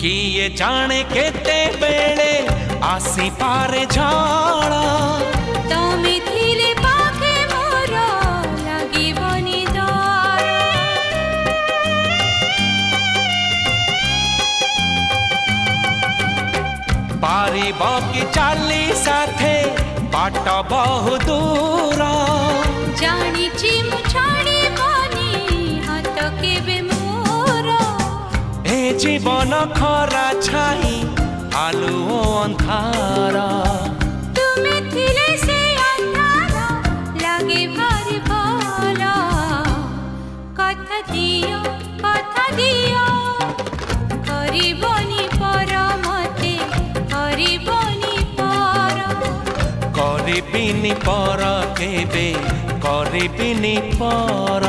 किए जाने केते बेले आसी पारे झाड़ा तमे थिले पाखे मोर लागिबनी डर पारिब कि चाली साथे बाट बहु दूर जानिछि मु छाड़िबनी हाथ केबे मोर ए जीवन खरा छाई आलु अंधार तुमे थिले से अंधार लागे भारी भल कथा दियो करिबनी पर मते करिबनी पर करिबिनी पर केबे करिबिनी पर।